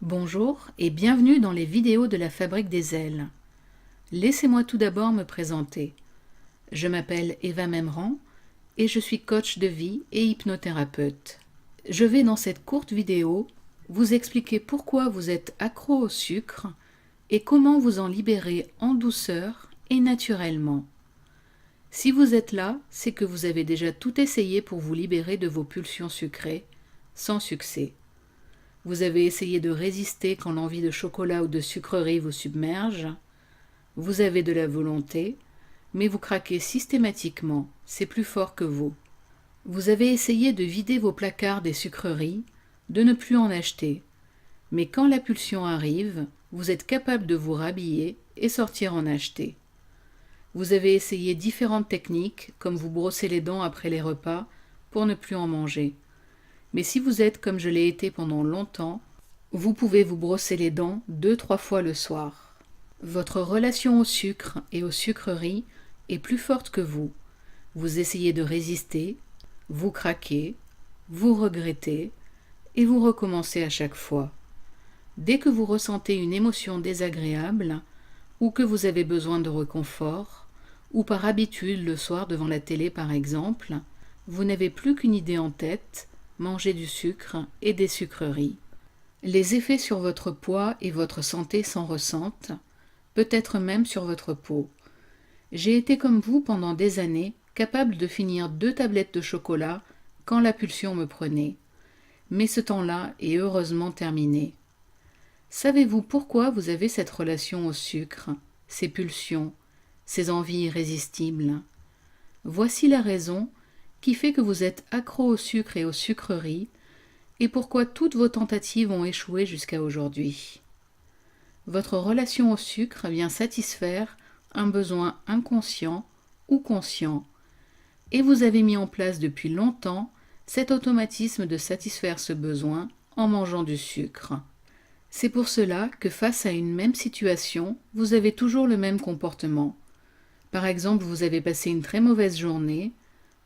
Bonjour et bienvenue dans les vidéos de la Fabrique des ailes. Laissez-moi tout d'abord me présenter. Je m'appelle Eva Memran et je suis coach de vie et hypnothérapeute. Je vais dans cette courte vidéo vous expliquer pourquoi vous êtes accro au sucre et comment vous en libérer en douceur et naturellement. Si vous êtes là, c'est que vous avez déjà tout essayé pour vous libérer de vos pulsions sucrées, sans succès. Vous avez essayé de résister quand l'envie de chocolat ou de sucrerie vous submerge. Vous avez de la volonté, mais vous craquez systématiquement, c'est plus fort que vous. Vous avez essayé de vider vos placards des sucreries, de ne plus en acheter. Mais quand la pulsion arrive, vous êtes capable de vous rhabiller et sortir en acheter. Vous avez essayé différentes techniques, comme vous brosser les dents après les repas, pour ne plus en manger. Mais si vous êtes comme je l'ai été pendant longtemps, vous pouvez vous brosser les dents 2-3 fois le soir. Votre relation au sucre et aux sucreries est plus forte que vous. Vous essayez de résister, vous craquez, vous regrettez et vous recommencez à chaque fois. Dès que vous ressentez une émotion désagréable ou que vous avez besoin de réconfort, ou par habitude le soir devant la télé par exemple, vous n'avez plus qu'une idée en tête, manger du sucre et des sucreries. Les effets sur votre poids et votre santé s'en ressentent, peut-être même sur votre peau. J'ai été comme vous pendant des années, capable de finir 2 tablettes de chocolat quand la pulsion me prenait. Mais ce temps-là est heureusement terminé. Savez-vous pourquoi vous avez cette relation au sucre, ces pulsions, ces envies irrésistibles? Voici la raison qui fait que vous êtes accro au sucre et aux sucreries et pourquoi toutes vos tentatives ont échoué jusqu'à aujourd'hui. Votre relation au sucre vient satisfaire un besoin inconscient ou conscient et vous avez mis en place depuis longtemps cet automatisme de satisfaire ce besoin en mangeant du sucre. C'est pour cela que face à une même situation, vous avez toujours le même comportement. Par exemple, vous avez passé une très mauvaise journée,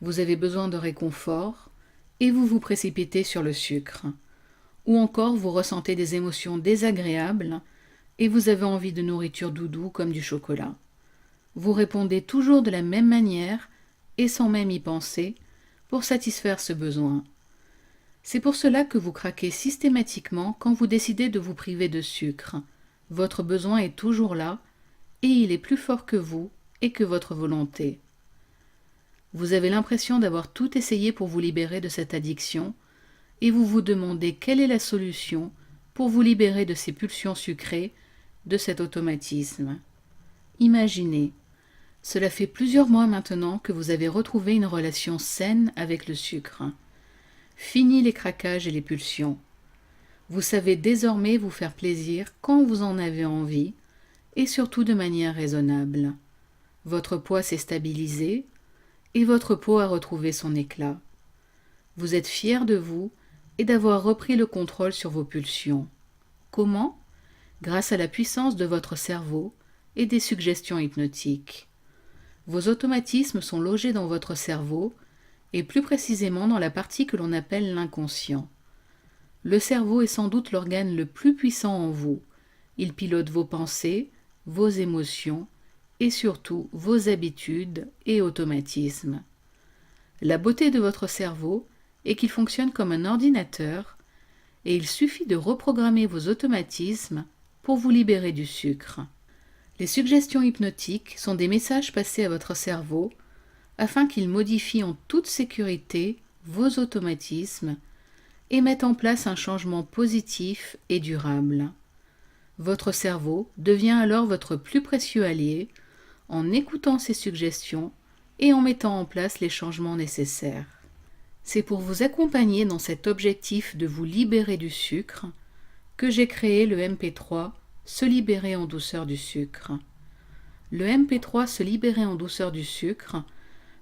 vous avez besoin de réconfort et vous vous précipitez sur le sucre. Ou encore vous ressentez des émotions désagréables et vous avez envie de nourriture doudou comme du chocolat. Vous répondez toujours de la même manière et sans même y penser pour satisfaire ce besoin. C'est pour cela que vous craquez systématiquement quand vous décidez de vous priver de sucre. Votre besoin est toujours là et il est plus fort que vous et que votre volonté. Vous avez l'impression d'avoir tout essayé pour vous libérer de cette addiction et vous vous demandez quelle est la solution pour vous libérer de ces pulsions sucrées, de cet automatisme. Imaginez, cela fait plusieurs mois maintenant que vous avez retrouvé une relation saine avec le sucre. Fini les craquages et les pulsions. Vous savez désormais vous faire plaisir quand vous en avez envie et surtout de manière raisonnable. Votre poids s'est stabilisé et votre peau a retrouvé son éclat. Vous êtes fier de vous et d'avoir repris le contrôle sur vos pulsions. Comment? Grâce à la puissance de votre cerveau et des suggestions hypnotiques. Vos automatismes sont logés dans votre cerveau et plus précisément dans la partie que l'on appelle l'inconscient. Le cerveau est sans doute l'organe le plus puissant en vous. Il pilote vos pensées, vos émotions et surtout vos habitudes et automatismes. La beauté de votre cerveau est qu'il fonctionne comme un ordinateur et il suffit de reprogrammer vos automatismes pour vous libérer du sucre. Les suggestions hypnotiques sont des messages passés à votre cerveau afin qu'il modifie en toute sécurité vos automatismes et mette en place un changement positif et durable. Votre cerveau devient alors votre plus précieux allié en écoutant ces suggestions et en mettant en place les changements nécessaires. C'est pour vous accompagner dans cet objectif de vous libérer du sucre que j'ai créé le MP3 Se libérer en douceur du sucre. Le MP3 Se libérer en douceur du sucre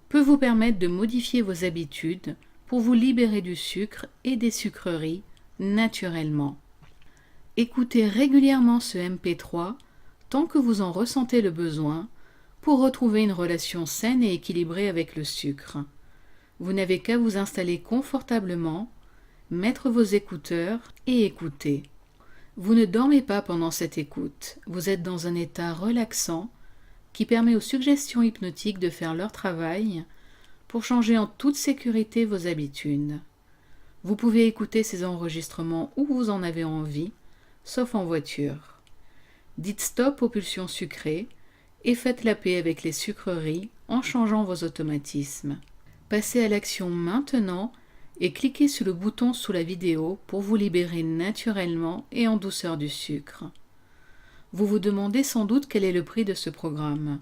peut vous permettre de modifier vos habitudes pour vous libérer du sucre et des sucreries naturellement. Écoutez régulièrement ce MP3 tant que vous en ressentez le besoin pour retrouver une relation saine et équilibrée avec le sucre. Vous n'avez qu'à vous installer confortablement, mettre vos écouteurs et écouter. Vous ne dormez pas pendant cette écoute, vous êtes dans un état relaxant qui permet aux suggestions hypnotiques de faire leur travail pour changer en toute sécurité vos habitudes. Vous pouvez écouter ces enregistrements où vous en avez envie, sauf en voiture. Dites stop aux pulsions sucrées et faites la paix avec les sucreries en changeant vos automatismes. Passez à l'action maintenant et cliquez sur le bouton sous la vidéo pour vous libérer naturellement et en douceur du sucre. Vous vous demandez sans doute quel est le prix de ce programme.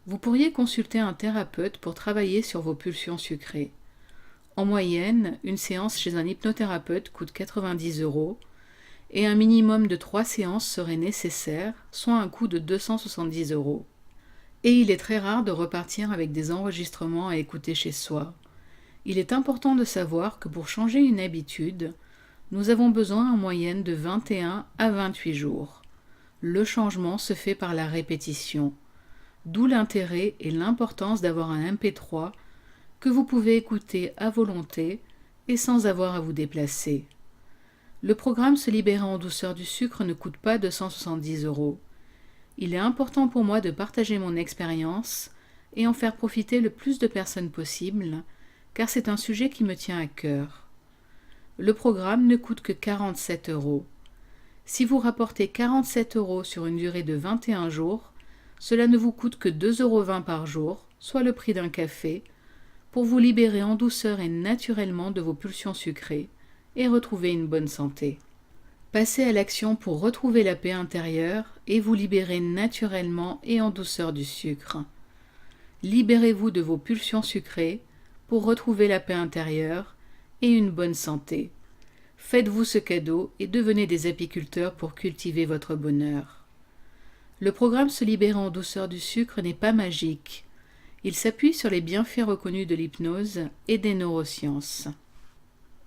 Vous pourriez consulter un thérapeute pour travailler sur vos pulsions sucrées. En moyenne, une séance chez un hypnothérapeute coûte 90 € et un minimum de 3 séances serait nécessaire, soit un coût de 270 €. Et il est très rare de repartir avec des enregistrements à écouter chez soi. Il est important de savoir que pour changer une habitude, nous avons besoin en moyenne de 21 à 28 jours. Le changement se fait par la répétition, d'où l'intérêt et l'importance d'avoir un MP3 que vous pouvez écouter à volonté et sans avoir à vous déplacer. Le programme Se libérer en douceur du sucre ne coûte pas 270 €. Il est important pour moi de partager mon expérience et en faire profiter le plus de personnes possible, car c'est un sujet qui me tient à cœur. Le programme ne coûte que 47 €. Si vous rapportez 47 € sur une durée de 21 jours, cela ne vous coûte que 2,20 € par jour, soit le prix d'un café, pour vous libérer en douceur et naturellement de vos pulsions sucrées et retrouver une bonne santé. Passez à l'action pour retrouver la paix intérieure et vous libérer naturellement et en douceur du sucre. Libérez-vous de vos pulsions sucrées pour retrouver la paix intérieure et une bonne santé. Faites-vous ce cadeau et devenez des apiculteurs pour cultiver votre bonheur. Le programme Se libérer en douceur du sucre n'est pas magique. Il s'appuie sur les bienfaits reconnus de l'hypnose et des neurosciences.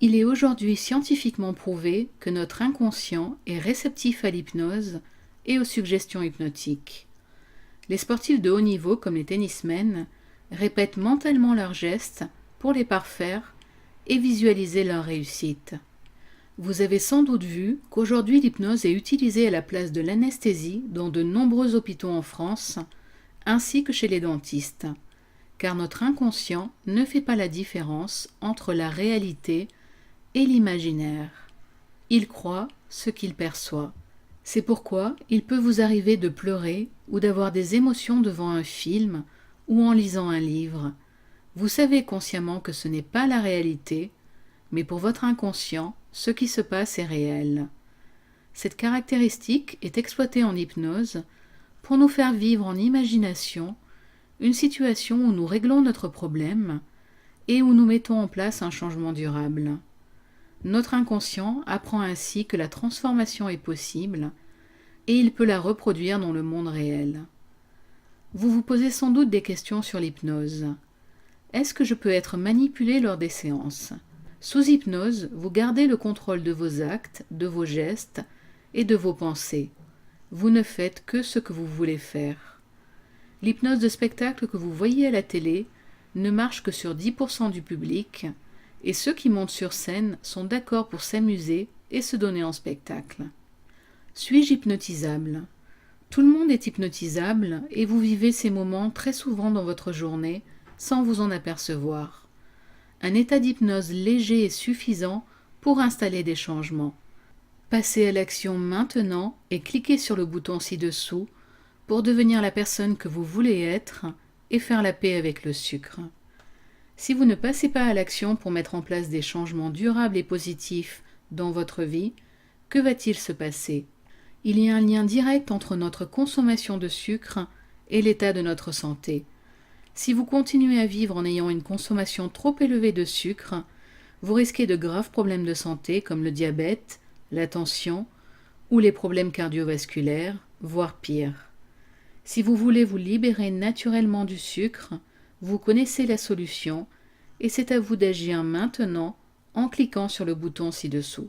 Il est aujourd'hui scientifiquement prouvé que notre inconscient est réceptif à l'hypnose et aux suggestions hypnotiques. Les sportifs de haut niveau, comme les tennismen, répètent mentalement leurs gestes pour les parfaire et visualiser leur réussite. Vous avez sans doute vu qu'aujourd'hui l'hypnose est utilisée à la place de l'anesthésie dans de nombreux hôpitaux en France, ainsi que chez les dentistes, car notre inconscient ne fait pas la différence entre la réalité et l'imaginaire. Il croit ce qu'il perçoit. C'est pourquoi il peut vous arriver de pleurer ou d'avoir des émotions devant un film ou en lisant un livre. Vous savez consciemment que ce n'est pas la réalité, mais pour votre inconscient, ce qui se passe est réel. Cette caractéristique est exploitée en hypnose pour nous faire vivre en imagination une situation où nous réglons notre problème et où nous mettons en place un changement durable. Notre inconscient apprend ainsi que la transformation est possible et il peut la reproduire dans le monde réel. Vous vous posez sans doute des questions sur l'hypnose. Est-ce que je peux être manipulé lors des séances ? Sous hypnose, vous gardez le contrôle de vos actes, de vos gestes et de vos pensées. Vous ne faites que ce que vous voulez faire. L'hypnose de spectacle que vous voyez à la télé ne marche que sur 10% du public et ceux qui montent sur scène sont d'accord pour s'amuser et se donner en spectacle. Suis-je hypnotisable ? Tout le monde est hypnotisable et vous vivez ces moments très souvent dans votre journée sans vous en apercevoir. Un état d'hypnose léger est suffisant pour installer des changements. Passez à l'action maintenant et cliquez sur le bouton ci-dessous pour devenir la personne que vous voulez être et faire la paix avec le sucre. Si vous ne passez pas à l'action pour mettre en place des changements durables et positifs dans votre vie, que va-t-il se passer ? Il y a un lien direct entre notre consommation de sucre et l'état de notre santé. Si vous continuez à vivre en ayant une consommation trop élevée de sucre, vous risquez de graves problèmes de santé comme le diabète, la tension ou les problèmes cardiovasculaires, voire pire. Si vous voulez vous libérer naturellement du sucre, vous connaissez la solution et c'est à vous d'agir maintenant en cliquant sur le bouton ci-dessous.